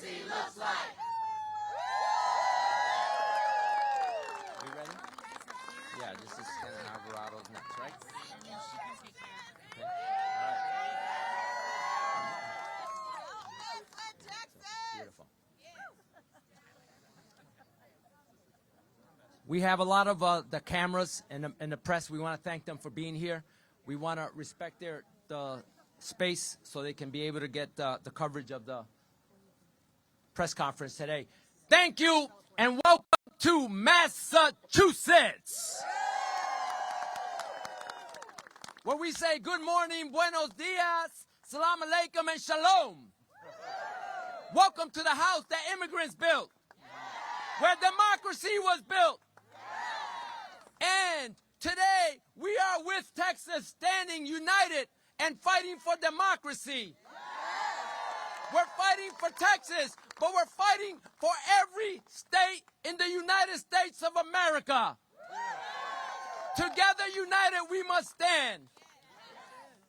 democracy looks like. We ready? Yeah, this is kind of Alvarado's next, right? Okay. All right. Beautiful. We have a lot of the cameras and the press. We want to thank them for being here. We want to respect the space so they can be able to get the coverage of the press conference today. Thank you and welcome to Massachusetts, where we say good morning, buenos dias, salam alaikum, and shalom. Welcome to the house that immigrants built, where democracy was built. And today we are with Texas, standing united and fighting for democracy. We're fighting for Texas, but we're fighting for every state in the United States of America. Together united, we must stand.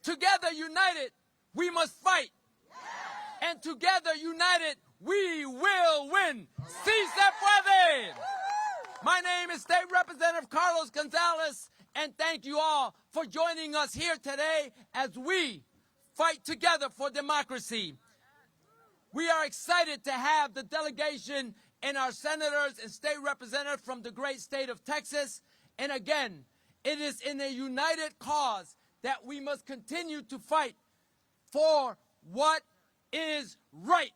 Together united, we must fight. And together united, we will win. Si se puede! My name is State Representative Carlos Gonzalez, and thank you all for joining us here today as we fight together for democracy. We are excited to have the delegation and our senators and state representatives from the great state of Texas. And again, it is in a united cause that we must continue to fight for what is right.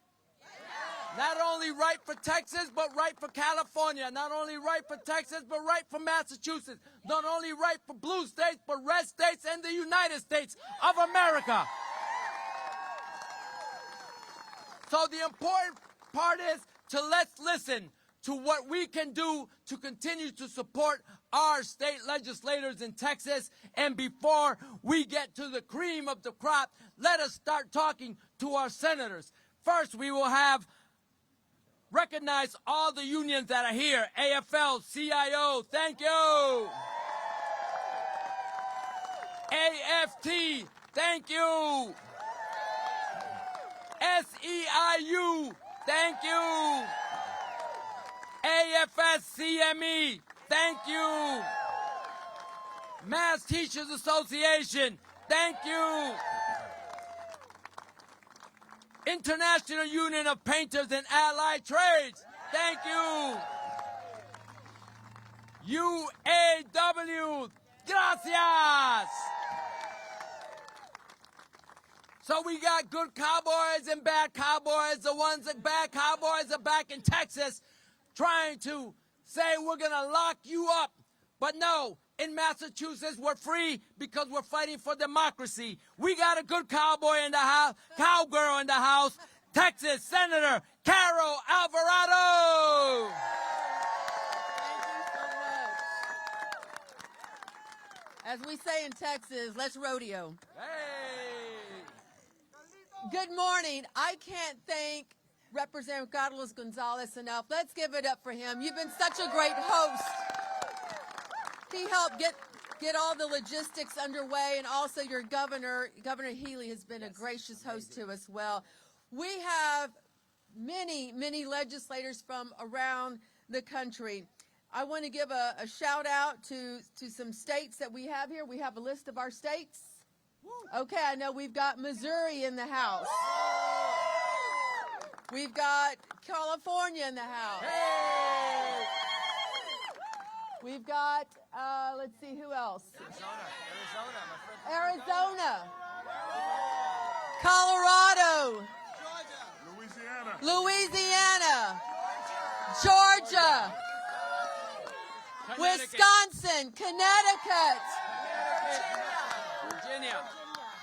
Not only right for Texas, but right for California. Not only right for Texas, but right for Massachusetts. Not only right for blue states, but red states and the United States of America. So the important part is to let's listen to what we can do to continue to support our state legislators in Texas. And before we get to the cream of the crop, let us start talking to our senators. First, we will recognize all the unions that are here. AFL, CIO, thank you. AFT, thank you. SEIU, thank you. AFSCME, thank you. Mass Teachers Association, thank you. International Union of Painters and Allied Trades, thank you. UAW, gracias. So we got good cowboys and bad cowboys. The ones that bad cowboys are back in Texas trying to say we're going to lock you up. But no, in Massachusetts, we're free because we're fighting for democracy. We got a good cowboy in the house, cowgirl in the house, Texas Senator Carol Alvarado. Thank you so much. As we say in Texas, let's rodeo. Hey! Good morning. I can't thank Representative Carlos Gonzalez enough. Let's give it up for him. You've been such a great host. He helped get all the logistics underway, and also your Governor Healy has been a gracious host to us well. We have many, many legislators from around the country. I want to give a shout out to some states that we have here. We have a list of our states. Okay, I know we've got Missouri in the house. We've got California in the house. We've got, let's see, who else? Arizona. Colorado. Louisiana. Georgia. Wisconsin. Connecticut.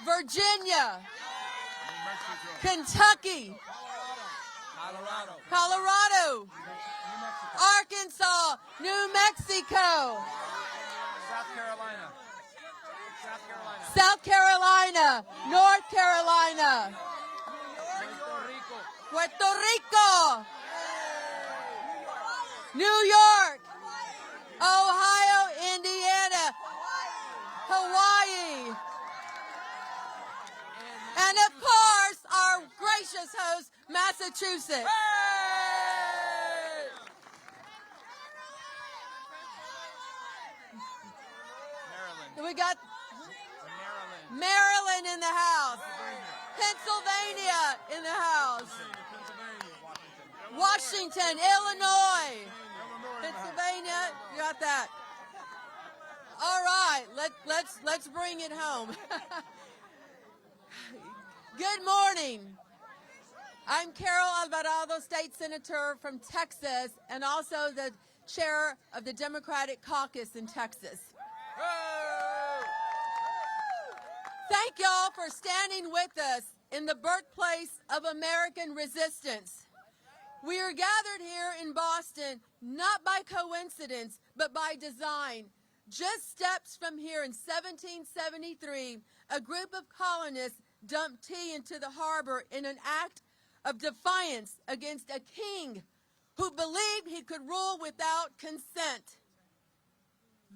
Virginia. Kentucky. Colorado. Arkansas, New Mexico, South Carolina, North Carolina, Puerto Rico, New York, Ohio, Indiana, Hawaii, and of course our gracious Texas hosts Massachusetts. Hey! We got Maryland in the house. Pennsylvania in the house. Washington, Illinois. Pennsylvania, you got that. All right, let's bring it home. Good morning. I'm Carol Alvarado, State Senator from Texas, and also the chair of the Democratic Caucus in Texas. Thank y'all for standing with us in the birthplace of American resistance. We are gathered here in Boston not by coincidence, but by design. Just steps from here in 1773, a group of colonists dumped tea into the harbor in an act of defiance against a king who believed he could rule without consent.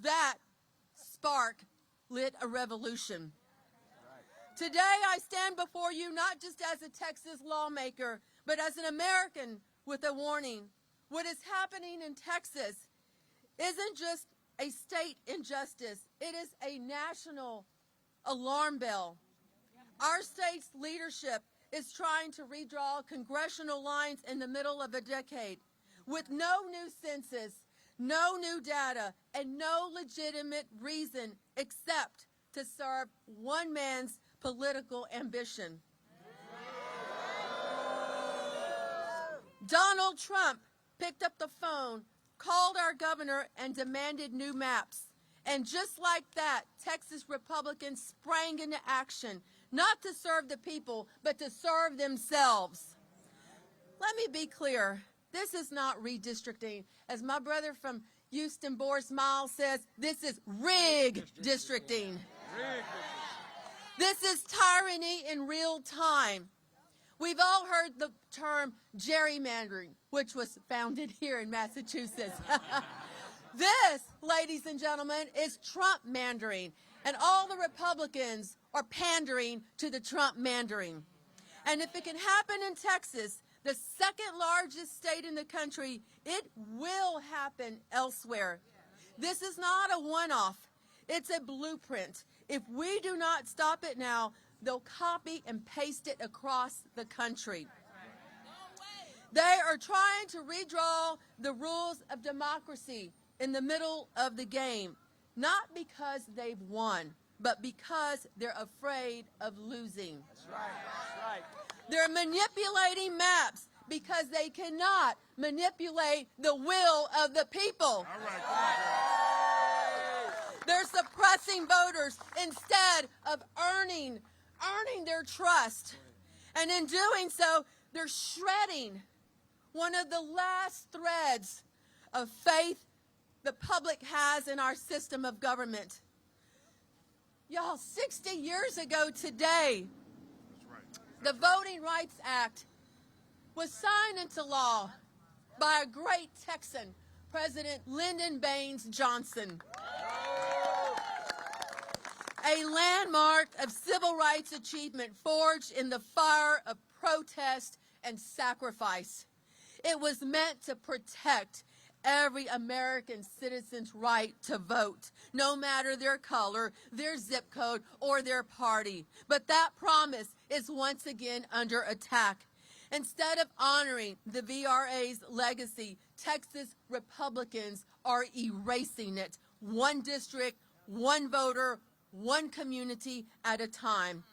That spark lit a revolution. Today I stand before you not just as a Texas lawmaker, but as an American with a warning. What is happening in Texas isn't just a state injustice, it is a national alarm bell. Our state's leadership is trying to redraw congressional lines in the middle of a decade with no new census, no new data, and no legitimate reason except to serve one man's political ambition. Donald Trump picked up the phone, called our governor, and demanded new maps. And just like that, Texas Republicans sprang into action, not to serve the people, but to serve themselves. Let me be clear. This is not redistricting. As my brother from Houston, Boris Miles, says, this is redistricting. This is tyranny in real time. We've all heard the term gerrymandering, which was founded here in Massachusetts. This, ladies and gentlemen, is Trump-mandering, and all the Republicans are pandering to the Trump-mandering. And if it can happen in Texas, the second largest state in the country, it will happen elsewhere. This is not a one-off. It's a blueprint. If we do not stop it now, they'll copy and paste it across the country. They are trying to redraw the rules of democracy in the middle of the game, not because they've won, but because they're afraid of losing. That's right. They're manipulating maps because they cannot manipulate the will of the people. All right, come on, girl. They're suppressing voters instead of earning their trust. And in doing so, they're shredding one of the last threads of faith the public has in our system of government. Y'all, 60 years ago today, the Voting Rights Act was signed into law by a great Texan, President Lyndon Baines Johnson. A landmark of civil rights achievement forged in the fire of protest and sacrifice. It was meant to protect every American citizen's right to vote, no matter their color, their zip code, or their party. But that promise is once again under attack. Instead of honoring the VRA's legacy, Texas Republicans are erasing it, one district, one voter, one community at a time.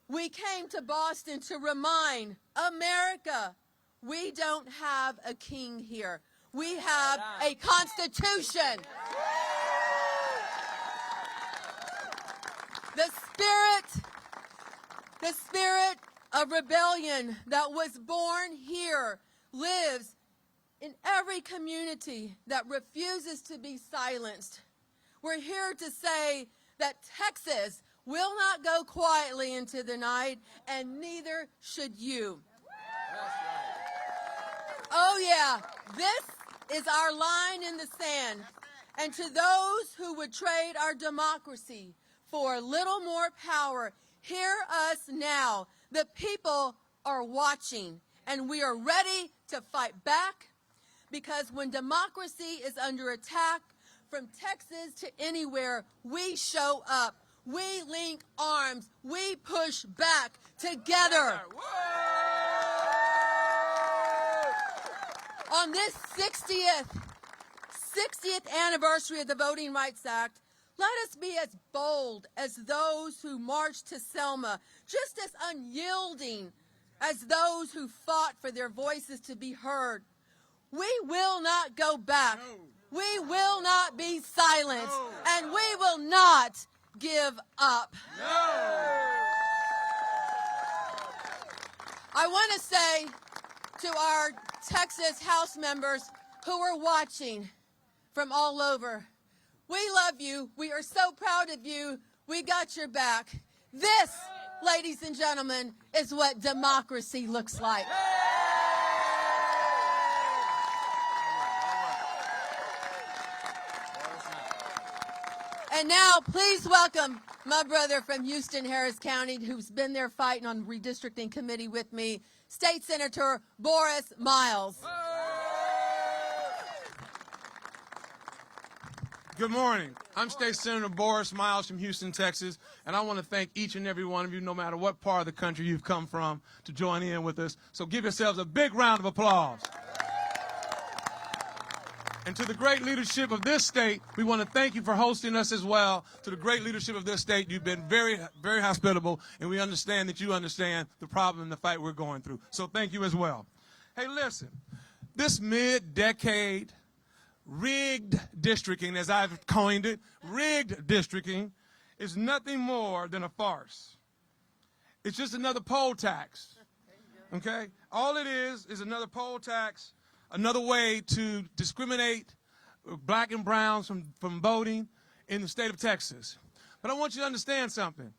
We came to Boston to remind America, we don't have a king here. We have a constitution. The spirit of rebellion that was born here lives in every community that refuses to be silenced. We're here to say that Texas will not go quietly into the night, and neither should you. Oh yeah, this is our line in the sand. And to those who would trade our democracy for a little more power, hear us now. The people are watching, and we are ready to fight back, because when democracy is under attack from Texas to anywhere, we show up. We link arms. We push back together. On this 60th anniversary of the Voting Rights Act, let us be as bold as those who marched to Selma, just as unyielding as those who fought for their voices to be heard. We will not go back. No. We will not be silent. No. And we will not give up. No. I want to say to our Texas House members who are watching from all over, we love you. We are so proud of you. We got your back. This, ladies and gentlemen, is what democracy looks like. And now, please welcome my brother from Houston, Harris County, who's been there fighting on redistricting committee with me, State Senator Boris Miles. Good morning. I'm State Senator Boris Miles from Houston, Texas, and I want to thank each and every one of you, no matter what part of the country you've come from, to join in with us. So give yourselves a big round of applause. And to the great leadership of this state, we want to thank you for hosting us as well. To the great leadership of this state, you've been very, very hospitable, and we understand that you understand the problem and the fight we're going through. So thank you as well. Hey, listen, this mid-decade rigged districting, as I've coined it, rigged districting, is nothing more than a farce. It's just another poll tax, okay? All it is another poll tax, another way to discriminate black and browns from voting in the state of Texas. But I want you to understand something.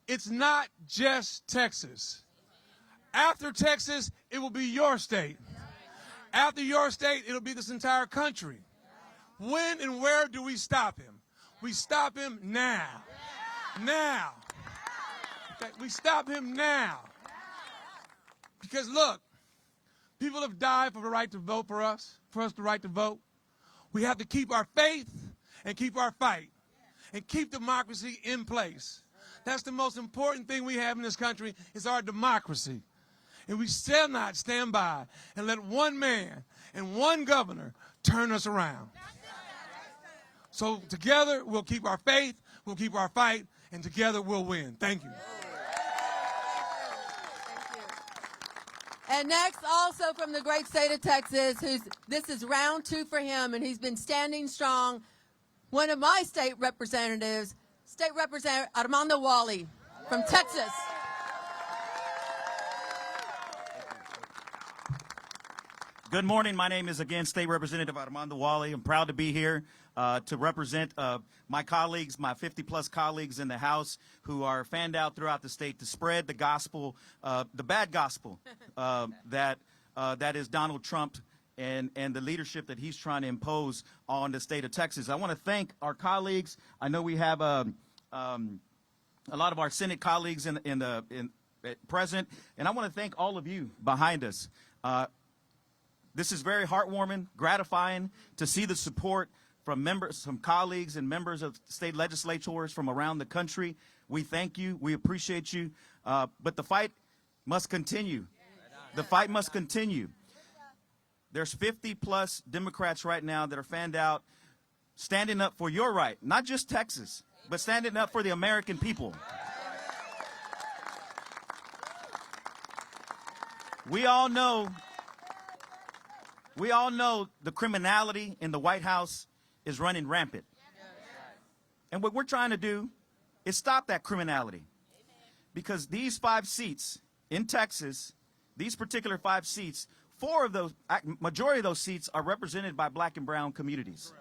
It's not just Texas. After Texas, it will be your state. After your state, it'll be this entire country. When and where do we stop him? We stop him now. Now. Okay, we stop him now. Because look, people have died for the right to vote for us the right to vote. We have to keep our faith and keep our fight and keep democracy in place. That's the most important thing we have in this country is our democracy. And we shall not stand by and let one man and one governor turn us around. So together, we'll keep our faith, we'll keep our fight, and together we'll win. Thank you. And next, also from the great state of Texas, this is round 2 for him, and he's been standing strong, one of my state representatives, State Representative Armando Wallally from Texas. Good morning. My name is, again, State Representative Armando Wallally. I'm proud to be here to represent my colleagues, my 50-plus colleagues in the House who are fanned out throughout the state to spread the gospel, the bad gospel that is Donald Trump and the leadership that he's trying to impose on the state of Texas. I want to thank our colleagues. I know we have a lot of our Senate colleagues in present, and I want to thank all of you behind us. This is very heartwarming, gratifying to see the support from members, from colleagues and members of state legislators from around the country. We thank you. We appreciate you. But the fight must continue. The fight must continue. There's 50-plus Democrats right now that are fanned out, standing up for your right, not just Texas, but standing up for the American people. We all know the criminality in the White House is running rampant. And what we're trying to do is stop that criminality. Because these 5 seats in Texas, these particular 5 seats, majority of those seats are represented by black and brown communities.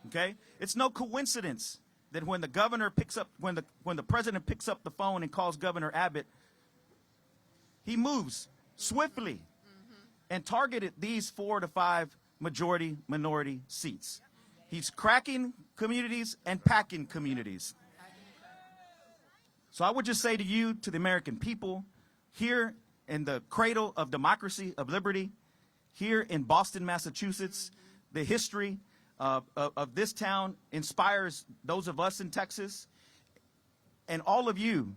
Okay? It's no coincidence that when the governor picks up, when the president picks up the phone and calls Governor Abbott, he moves swiftly and targeted these 4 to 5 majority minority seats. He's cracking communities and packing communities. So I would just say to you, to the American people, here in the cradle of democracy, of liberty, here in Boston, Massachusetts. The history of this town inspires those of us in Texas. And all of you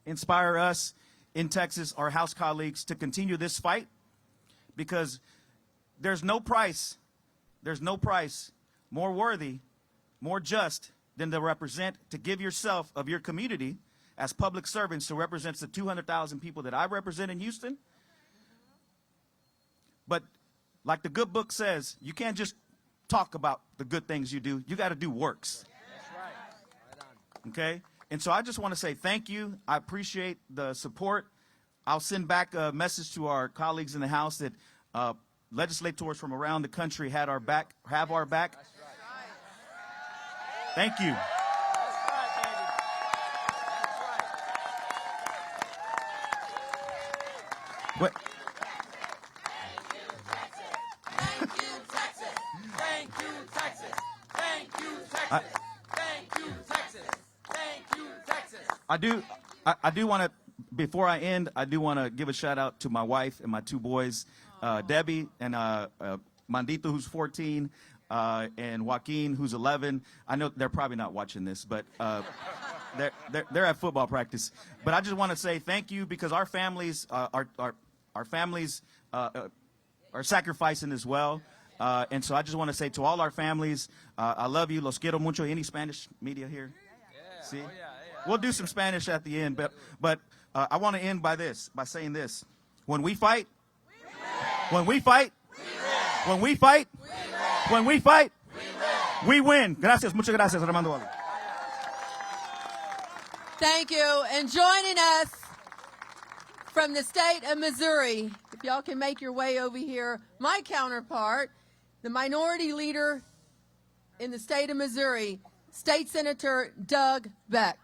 inspire us in Texas, our House colleagues, to continue this fight, because there's no price more worthy, more just than to give yourself of your community as public servants, who represents the 200,000 people that I represent in Houston. But like the good book says, you can't just talk about the good things you do. You got to do works. That's right. Right on. Okay? And so I just want to say thank you. I appreciate the support. I'll send back a message to our colleagues in the House that legislators from around the country have our back. That's right. Thank you. That's right, baby. That's right. But, Thank you, Texas. Thank you, Texas. Thank you, Texas. Thank you, Texas. Thank you, Texas. I do want to, before I end, I do want to give a shout out to my wife and my two boys, Debbie and Mandito, who's 14, and Joaquin, who's 11. I know they're probably not watching this, but they're at football practice. But I just want to say thank you, because our families our families are sacrificing as well. And so I just want to say to all our families, I love you. Los quiero mucho. Any Spanish media here? Yeah. See? Oh, yeah. We'll do some Spanish at the end, but I want to end by saying this. When we fight, when we fight, when we fight, when we fight, we win. Gracias. Muchas gracias, Armando Wallally. Thank you. And joining us from the state of Missouri, if y'all can make your way over here, my counterpart, the minority leader in the state of Missouri, State Senator Doug Beck.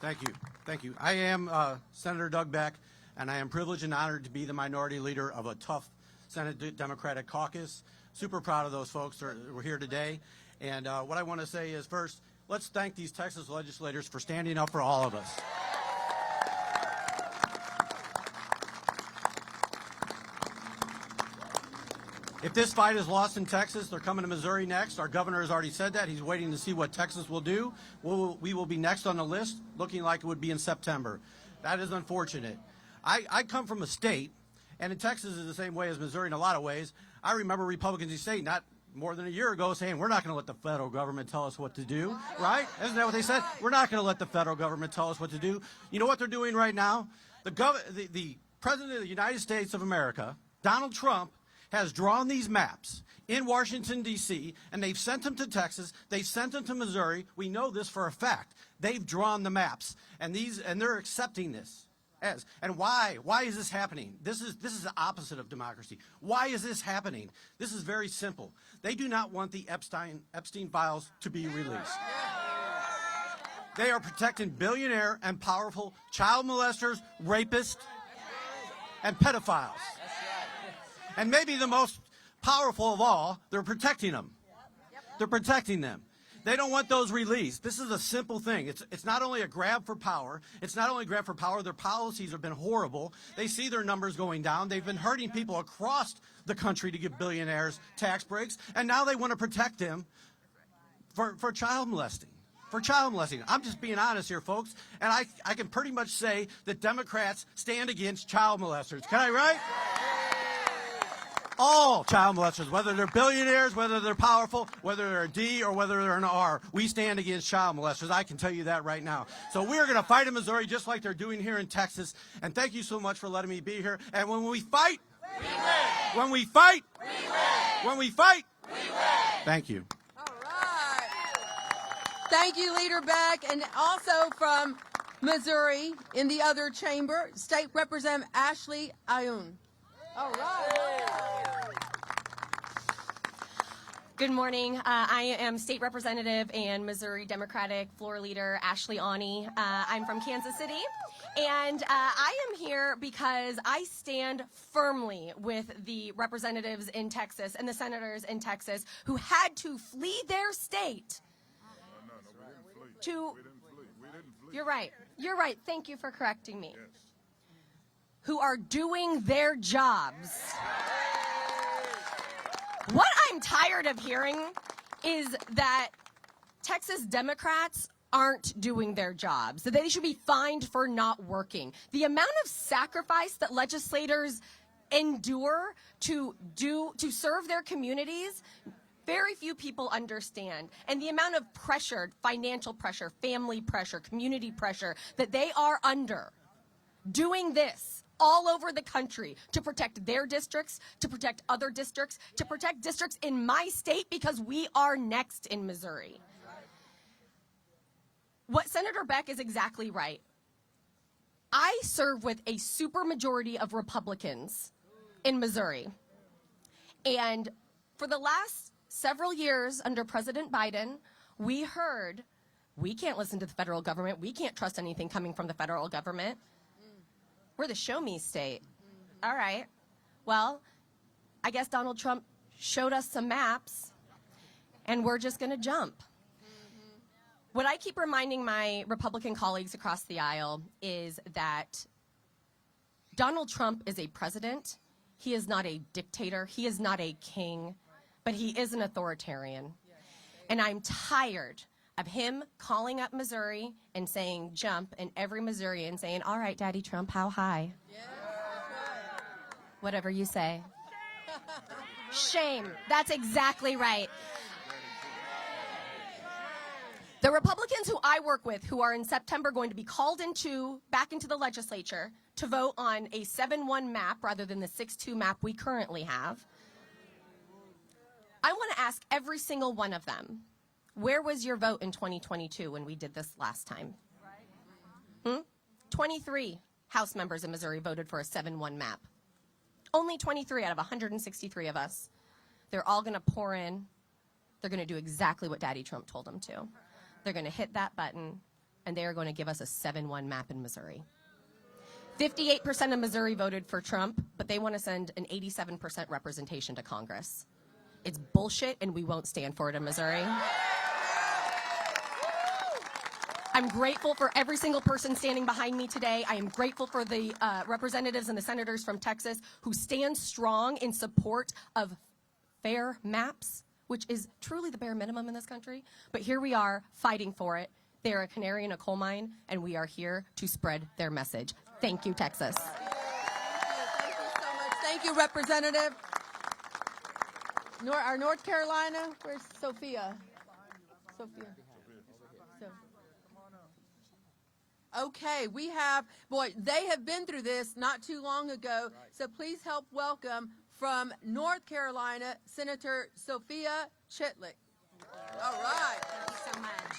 Thank you. Thank you. I am Senator Doug Beck, and I am privileged and honored to be the minority leader of a tough Senate Democratic caucus. Super proud of those folks that were here today. And what I want to say is, first, let's thank these Texas legislators for standing up for all of us. If this fight is lost in Texas, they're coming to Missouri next. Our governor has already said that. He's waiting to see what Texas will do. We will be next on the list, looking like it would be in September. That is unfortunate. I come from a state, and in Texas is the same way as Missouri in a lot of ways. I remember Republicans in the state not more than a year ago saying, we're not going to let the federal government tell us what to do, right? Isn't that what they said? We're not going to let the federal government tell us what to do. You know what they're doing right now? The President of the United States of America, Donald Trump, has drawn these maps in Washington, D.C., and they've sent them to Texas. They've sent them to Missouri. We know this for a fact. They've drawn the maps, and they're accepting this. And why? Why is this happening? This is the opposite of democracy. Why is this happening? This is very simple. They do not want the Epstein files to be released. They are protecting billionaire and powerful child molesters, rapists, and pedophiles. And maybe the most powerful of all, they're protecting them. They're protecting them. They don't want those released. This is a simple thing. It's not only a grab for power. It's not only a grab for power. Their policies have been horrible. They see their numbers going down. They've been hurting people across the country to give billionaires tax breaks. And now they want to protect them for child molesting. For child molesting. I'm just being honest here, folks. And I can pretty much say that Democrats stand against child molesters. Can I, right? All child molesters, whether they're billionaires, whether they're powerful, whether they're a D or whether they're an R, we stand against child molesters. I can tell you that right now. So we're going to fight in Missouri just like they're doing here in Texas. And thank you so much for letting me be here. And when we fight, we win. When we fight, we win. When we fight, we win. Thank you. All right. Thank you, Leader Beck. And also from Missouri, in the other chamber, State Representative Ashley Ayun. All right. Good morning. I am State Representative and Missouri Democratic Floor Leader Ashley Anie. I'm from Kansas City, and I am here because I stand firmly with the representatives in Texas and the senators in Texas who had to flee their state to You're right. You're right. Thank you for correcting me. Who are doing their jobs. What I'm tired of hearing is that Texas Democrats aren't doing their jobs, that they should be fined for not working. The amount of sacrifice that legislators endure to serve their communities, very few people understand. And the amount of pressure, financial pressure, family pressure, community pressure that they are under doing this all over the country to protect their districts, to protect other districts, to protect districts in my state because we are next in Missouri. What Senator Beck is exactly right. I serve with a supermajority of Republicans in Missouri. And for the last several years under President Biden, we heard, we can't listen to the federal government. We can't trust anything coming from the federal government. We're the show me state. All right. Well, I guess Donald Trump showed us some maps, and we're just going to jump. What I keep reminding my Republican colleagues across the aisle is that Donald Trump is a president. He is not a dictator. He is not a king, but he is an authoritarian. And I'm tired of him calling up Missouri and saying jump, and every Missourian saying, all right, Daddy Trump, how high? Whatever you say. Shame. That's exactly right. The Republicans who I work with, who are in September going to be called back into the legislature to vote on a 7-1 map rather than the 6-2 map we currently have, I want to ask every single one of them, where was your vote in 2022 when we did this last time? 23 House members in Missouri voted for a 7-1 map. Only 23 out of 163 of us. They're all going to pour in. They're going to do exactly what Daddy Trump told them to. They're going to hit that button, and they are going to give us a 7-1 map in Missouri. 58% of Missouri voted for Trump, but they want to send an 87% representation to Congress. It's bullshit, and we won't stand for it in Missouri. I'm grateful for every single person standing behind me today. I am grateful for the representatives and the senators from Texas who stand strong in support of fair maps, which is truly the bare minimum in this country. But here we are fighting for it. They're a canary in a coal mine, and we are here to spread their message. Thank you, Texas. Thank you so much. Thank you, Representative. Our North Carolina, where's Sophia? Sophia. Okay, we have, boy, they have been through this not too long ago, so please help welcome from North Carolina, Senator Sophia Chitlick. All right. Thank you so much.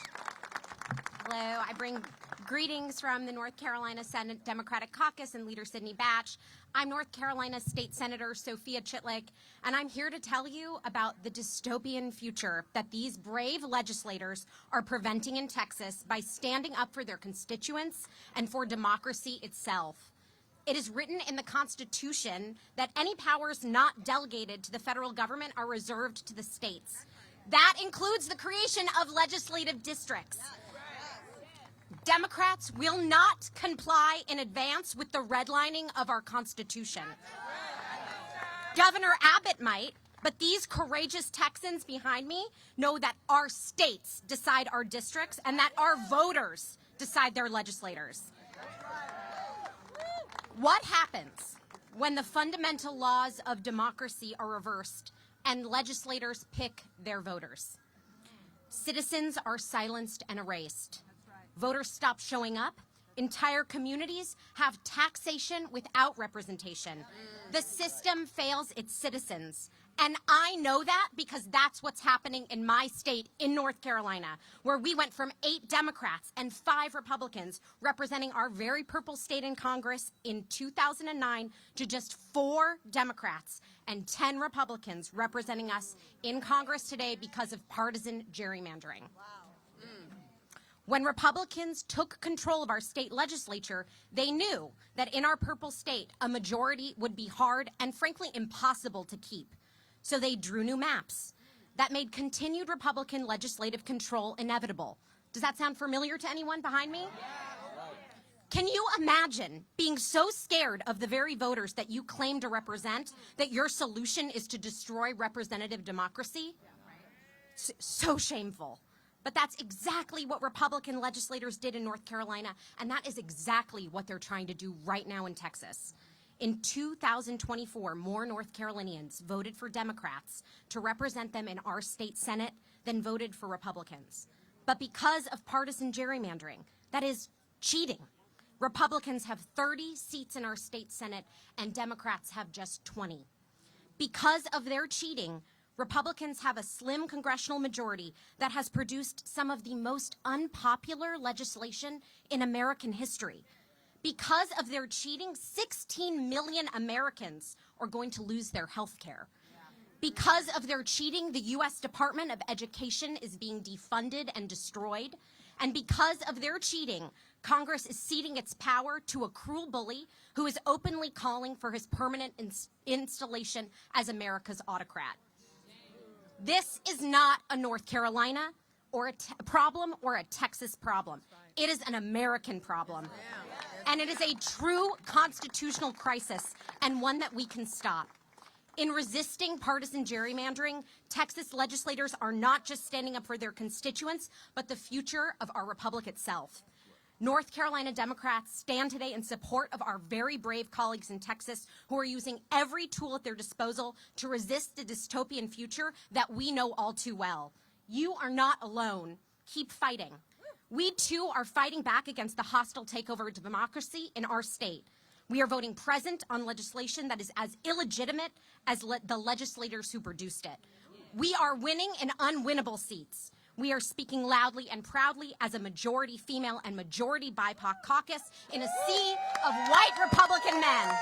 Hello, I bring greetings from the North Carolina Senate Democratic Caucus and Leader Sidney Batch. I'm North Carolina State Senator Sophia Chitlick, and I'm here to tell you about the dystopian future that these brave legislators are preventing in Texas by standing up for their constituents and for democracy itself. It is written in the Constitution that any powers not delegated to the federal government are reserved to the states. That includes the creation of legislative districts. Democrats will not comply in advance with the redlining of our Constitution. Governor Abbott might, but these courageous Texans behind me know that our states decide our districts and that our voters decide their legislators. What happens when the fundamental laws of democracy are reversed and legislators pick their voters? Citizens are silenced and erased. Voters stop showing up. Entire communities have taxation without representation. The system fails its citizens. And I know that because that's what's happening in my state in North Carolina, where we went from 8 Democrats and 5 Republicans representing our very purple state in Congress in 2009 to just 4 Democrats and 10 Republicans representing us in Congress today because of partisan gerrymandering. When Republicans took control of our state legislature, they knew that in our purple state, a majority would be hard and frankly impossible to keep. So they drew new maps that made continued Republican legislative control inevitable. Does that sound familiar to anyone behind me? Can you imagine being so scared of the very voters that you claim to represent that your solution is to destroy representative democracy? So shameful. But that's exactly what Republican legislators did in North Carolina, and that is exactly what they're trying to do right now in Texas. In 2024, more North Carolinians voted for Democrats to represent them in our state Senate than voted for Republicans. But because of partisan gerrymandering, that is cheating, Republicans have 30 seats in our state Senate and Democrats have just 20. Because of their cheating, Republicans have a slim congressional majority that has produced some of the most unpopular legislation in American history. Because of their cheating, 16 million Americans are going to lose their health care. Because of their cheating, the U.S. Department of Education is being defunded and destroyed. And because of their cheating, Congress is ceding its power to a cruel bully who is openly calling for his permanent installation as America's autocrat. This is not a North Carolina or a problem or a Texas problem. It is an American problem. And it is a true constitutional crisis and one that we can stop. In resisting partisan gerrymandering, Texas legislators are not just standing up for their constituents, but the future of our republic itself. North Carolina Democrats stand today in support of our very brave colleagues in Texas who are using every tool at their disposal to resist the dystopian future that we know all too well. You are not alone. Keep fighting. We too are fighting back against the hostile takeover of democracy in our state. We are voting present on legislation that is as illegitimate as the legislators who produced it. We are winning in unwinnable seats. We are speaking loudly and proudly as a majority female and majority BIPOC caucus in a sea of white Republican men.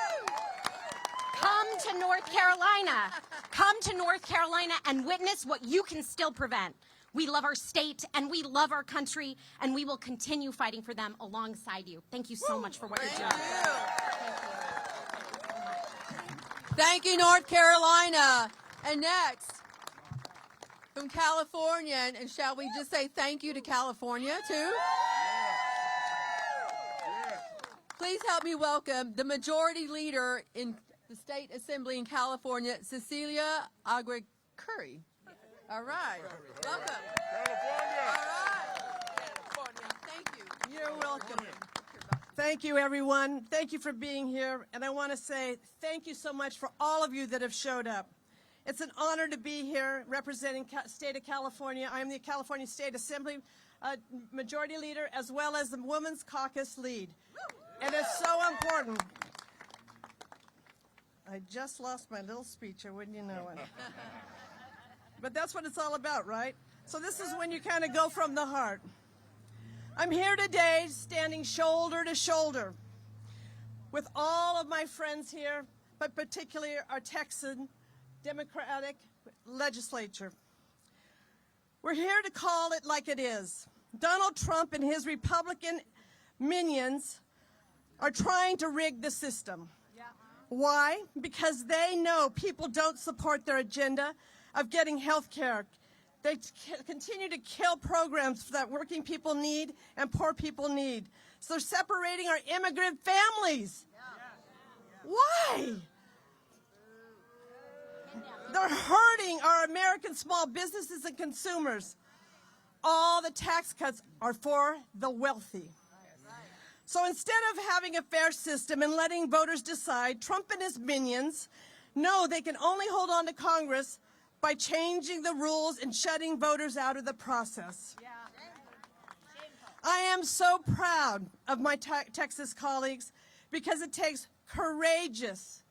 Come to North Carolina. Come to North Carolina and witness what you can still prevent. We love our state and we love our country, and we will continue fighting for them alongside you. Thank you so much for what you're doing. Thank you, North Carolina. And next, from California, and shall we just say thank you to California, too? Please help me welcome the Majority Leader in the State Assembly in California, Cecilia Aguirre-Curry. All right. Welcome. California. All right. California. Thank you. You're welcome. Thank you, everyone. Thank you for being here. And I want to say thank you so much for all of you that have showed up. It's an honor to be here representing state of California. I'm the California State Assembly Majority Leader as well as the Women's Caucus lead. And it's so important. I just lost my little speech, or wouldn't you know it? But that's what it's all about, right? So this is when you kind of go from the heart. I'm here today standing shoulder to shoulder with all of my friends here, but particularly our Texan Democratic legislature. We're here to call it like it is. Donald Trump and his Republican minions are trying to rig the system. Why? Because they know people don't support their agenda of getting health care. They continue to kill programs that working people need and poor people need. So they're separating our immigrant families. Why? They're hurting our American small businesses and consumers. All the tax cuts are for the wealthy. So instead of having a fair system and letting voters decide, Trump and his minions know they can only hold on to Congress by changing the rules and shutting voters out of the process. I am so proud of my Texas colleagues because it takes courageous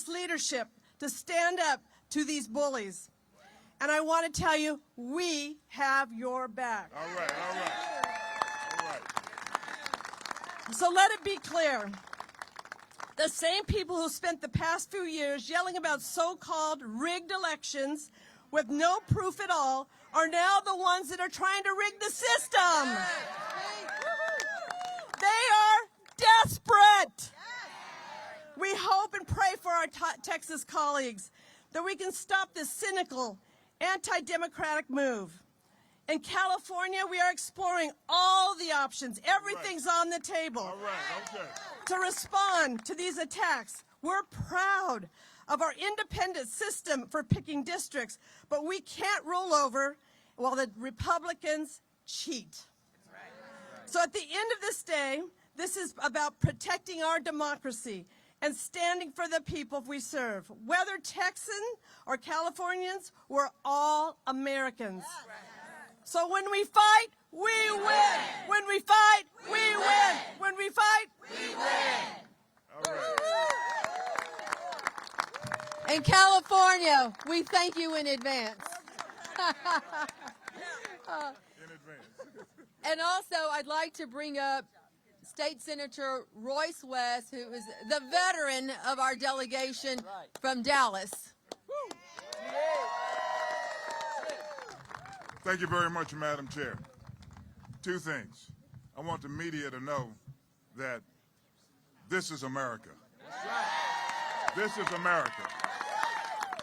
leadership to stand up to these bullies. And I want to tell you, we have your back. All right. So let it be clear. The same people who spent the past few years yelling about so-called rigged elections with no proof at all are now the ones that are trying to rig the system. They are desperate. We hope and pray for our Texas colleagues that we can stop this cynical, anti-democratic move. In California, we are exploring all the options. Everything's on the table. All right, okay. To respond to these attacks, we're proud of our independent system for picking districts, but we can't roll over while the Republicans cheat. So at the end of this day, this is about protecting our democracy and standing for the people we serve. Whether Texan or Californians, we're all Americans. So when we fight, we win. When we fight, we win. When we fight, we win. All right. In California, we thank you in advance. In advance. And also, I'd like to bring up State Senator Royce West, who is the veteran of our delegation from Dallas. Thank you very much, Madam Chair. Two things. I want the media to know that this is America. This is America.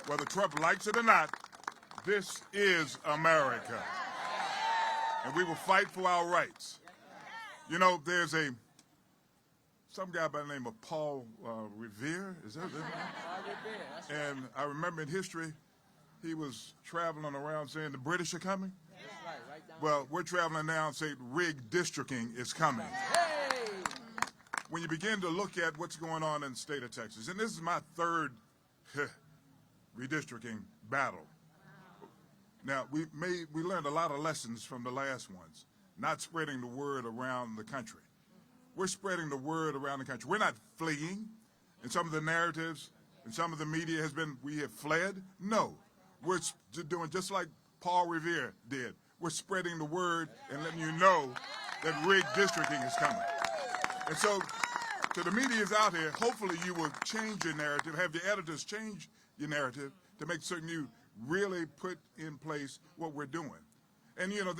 Whether Trump likes it or not, this is America. And we will fight for our rights. You know, there's some guy by the name of Paul Revere. Is that his name? And I remember in history, he was traveling around saying the British are coming. Well, we're traveling now and saying redistricting is coming. When you begin to look at what's going on in the state of Texas, and this is my third redistricting battle. Now, we learned a lot of lessons from the last ones, not spreading the word around the country. We're spreading the word around the country. We're not fleeing. In some of the narratives, and some of the media has been, we have fled. No, we're doing just like Paul Revere did. We're spreading the word and letting you know that redistricting is coming. And so, to the media's out here, hopefully you will change your narrative, have your editors change your narrative to make certain you really put in place what we're doing. And, you know,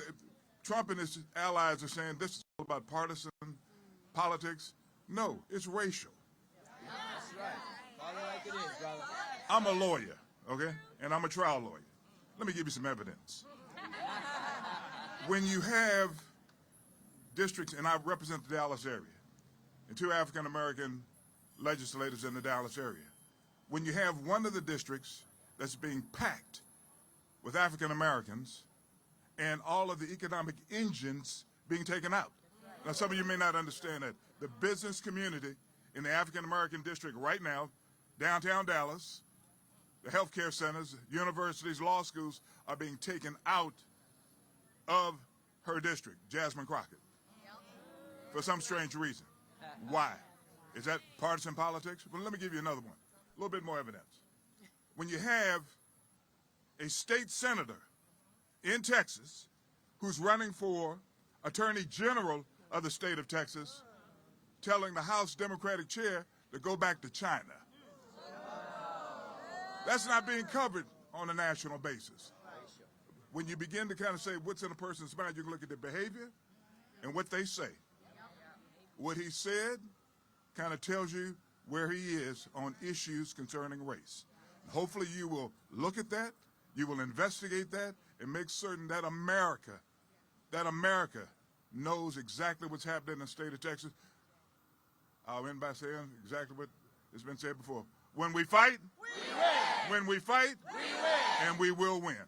Trump and his allies are saying this is all about partisan politics. No, it's racial. That's right. Call it like it is, brother. I'm a lawyer, okay? And I'm a trial lawyer. Let me give you some evidence. When you have districts, and I represent the Dallas area, and 2 African-American legislators in the Dallas area, when you have one of the districts that's being packed with African-Americans and all of the economic engines being taken out. Now, some of you may not understand that. The business community in the African-American district right now, downtown Dallas, the healthcare centers, universities, law schools are being taken out of her district, Jasmine Crockett, for some strange reason. Why? Is that partisan politics? Well, let me give you another one, a little bit more evidence. When you have a state senator in Texas who's running for Attorney General of the state of Texas, telling the House Democratic chair to go back to China. That's not being covered on a national basis. When you begin to kind of say what's in a person's mind, you can look at their behavior and what they say. What he said kind of tells you where he is on issues concerning race. Hopefully you will look at that, you will investigate that, and make certain that America knows exactly what's happening in the state of Texas. I'll end by saying exactly what has been said before. When we fight, we win. When we fight, we win. And we will win.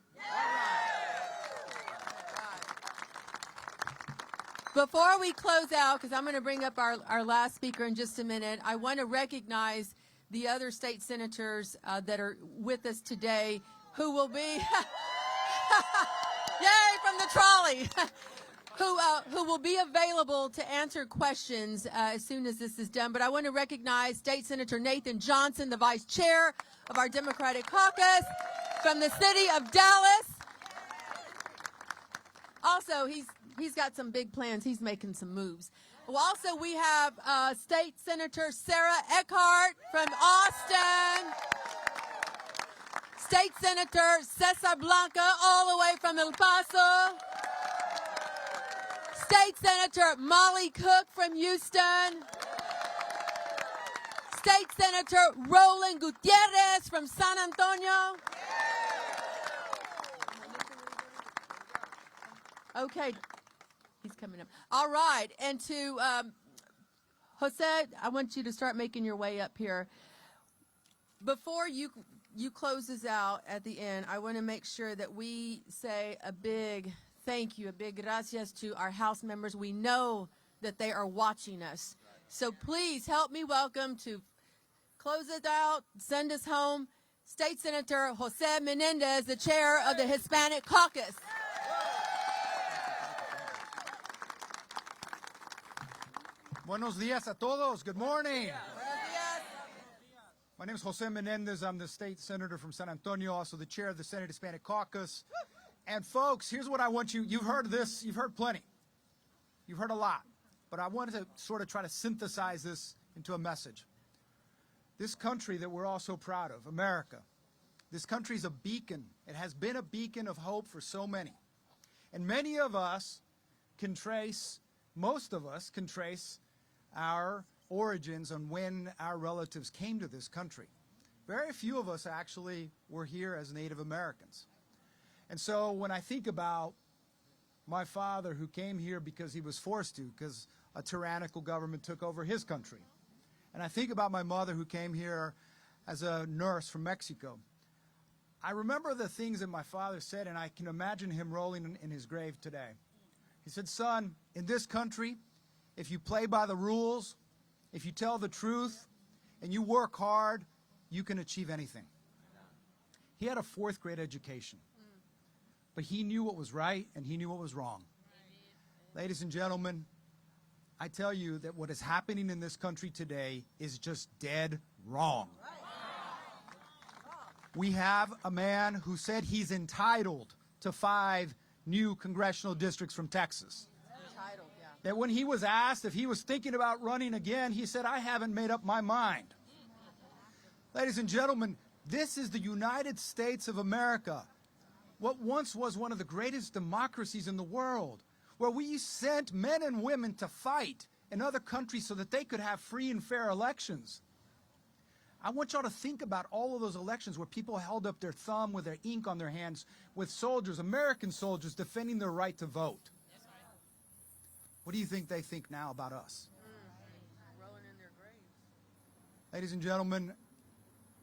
Before we close out, because I'm going to bring up our last speaker in just a minute, I want to recognize the other state senators that are with us today who will be, yay, from the trolley, who will be available to answer questions as soon as this is done. But I want to recognize State Senator Nathan Johnson, the Vice Chair of our Democratic Caucus from the city of Dallas. Also, he's got some big plans. He's making some moves. Well, also, we have State Senator Sarah Eckhart from Austin. State Senator Cesar Blanca, all the way from El Paso. State Senator Molly Cook from Houston. State Senator Roland Gutierrez from San Antonio. Okay. He's coming up. All right. And to Jose, I want you to start making your way up here. Before you close us out at the end, I want to make sure that we say a big thank you, a big gracias to our House members. We know that they are watching us. So please help me welcome to close us out, send us home, State Senator Jose Mendez, the chair of the Hispanic Caucus. Buenos días a todos. Good morning. Buenos dias. My name is Jose Menendez. I'm the state senator from San Antonio, also the chair of the Senate Hispanic Caucus. And folks, here's what I want you. You've heard this. You've heard plenty. You've heard a lot. But I wanted to sort of try to synthesize this into a message. This country that we're all so proud of, America, this country is a beacon. It has been a beacon of hope for so many. And many of us can trace, most of us can trace our origins on when our relatives came to this country. Very few of us actually were here as Native Americans. And so when I think about my father who came here because he was forced to, because a tyrannical government took over his country, and I think about my mother who came here as a nurse from Mexico, I remember the things that my father said, and I can imagine him rolling in his grave today. He said, son, in this country, if you play by the rules, if you tell the truth, and you work hard, you can achieve anything. He had a 4th grade education, but he knew what was right and he knew what was wrong. Ladies and gentlemen, I tell you that what is happening in this country today is just dead wrong. We have a man who said he's entitled to 5 new congressional districts from Texas. That when he was asked if he was thinking about running again, he said, I haven't made up my mind. Ladies and gentlemen, this is the United States of America, what once was one of the greatest democracies in the world, where we sent men and women to fight in other countries so that they could have free and fair elections. I want y'all to think about all of those elections where people held up their thumb with their ink on their hands, with soldiers, American soldiers, defending their right to vote. What do you think they think now about us? Rolling in their graves. Ladies and gentlemen,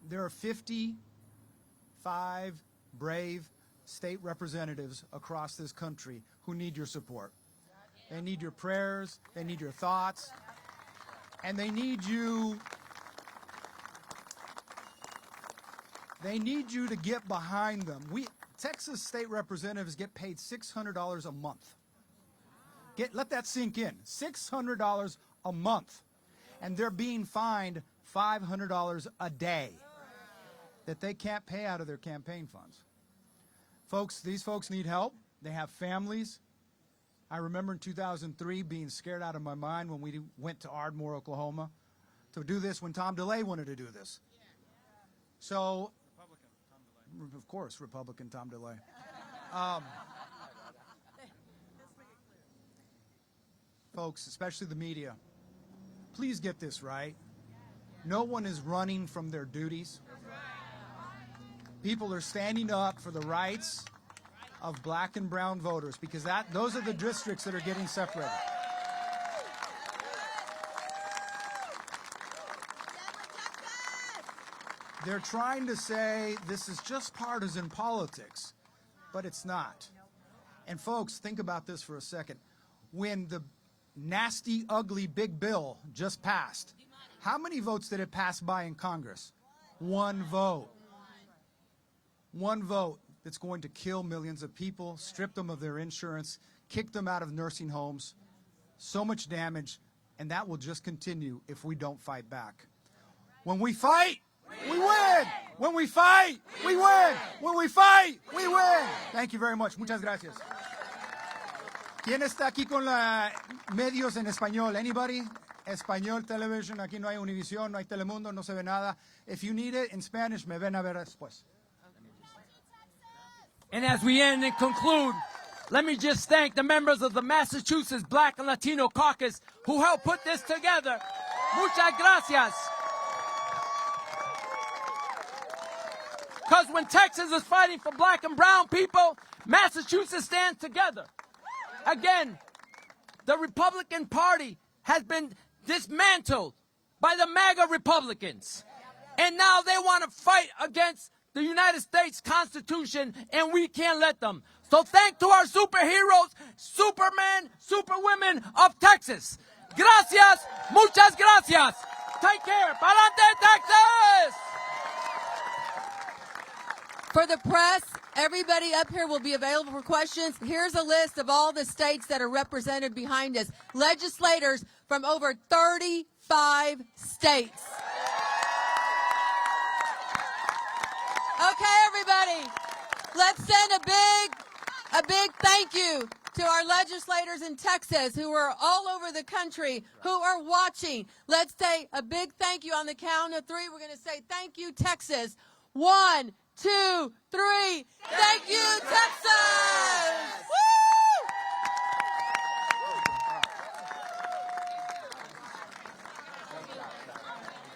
there are 55 brave state representatives across this country who need your support. They need your prayers, they need your thoughts, and they need you to get behind them. Texas state representatives get paid $600 a month. Let that sink in. $600 a month. And they're being fined $500 a day that they can't pay out of their campaign funds. Folks, these folks need help. They have families. I remember in 2003 being scared out of my mind when we went to Ardmore, Oklahoma, to do this when Tom DeLay wanted to do this. So, of course, Republican Tom DeLay. Folks, especially the media, please get this right. No one is running from their duties. People are standing up for the rights of black and brown voters because those are the districts that are getting separated. They're trying to say this is just partisan politics, but it's not. And folks, think about this for a second. When the nasty, ugly, big bill just passed, how many votes did it pass by in Congress? 1 vote. 1 vote that's going to kill millions of people, strip them of their insurance, kick them out of nursing homes. So much damage, and that will just continue if we don't fight back. When we fight, we win! When we fight, we win! When we fight, we win! Thank you very much. Muchas gracias. ¿Quién está aquí con medios en español? Anybody? Español television. Aquí no hay Univision, no hay Telemundo, no se ve nada. If you need it in Spanish, me ven a ver después. And as we end and conclude, let me just thank the members of the Massachusetts Black and Latino Caucus who helped put this together. Muchas gracias. Because when Texas is fighting for black and brown people, Massachusetts stands together. Again, the Republican Party has been dismantled by the MAGA Republicans. And now they want to fight against the United States Constitution, and we can't let them. So thank to our superheroes, Supermen, Superwomen of Texas. Gracias, muchas gracias. Take care. Pa'lante, Texas! For the press, everybody up here will be available for questions. Here's a list of all the states that are represented behind us. Legislators from over 35 states. Okay, everybody, let's send a big thank you to our legislators in Texas who are all over the country, who are watching. Let's say a big thank you on the count of three. We're going to say thank you, Texas. 1, 2, 3. Thank you, Texas!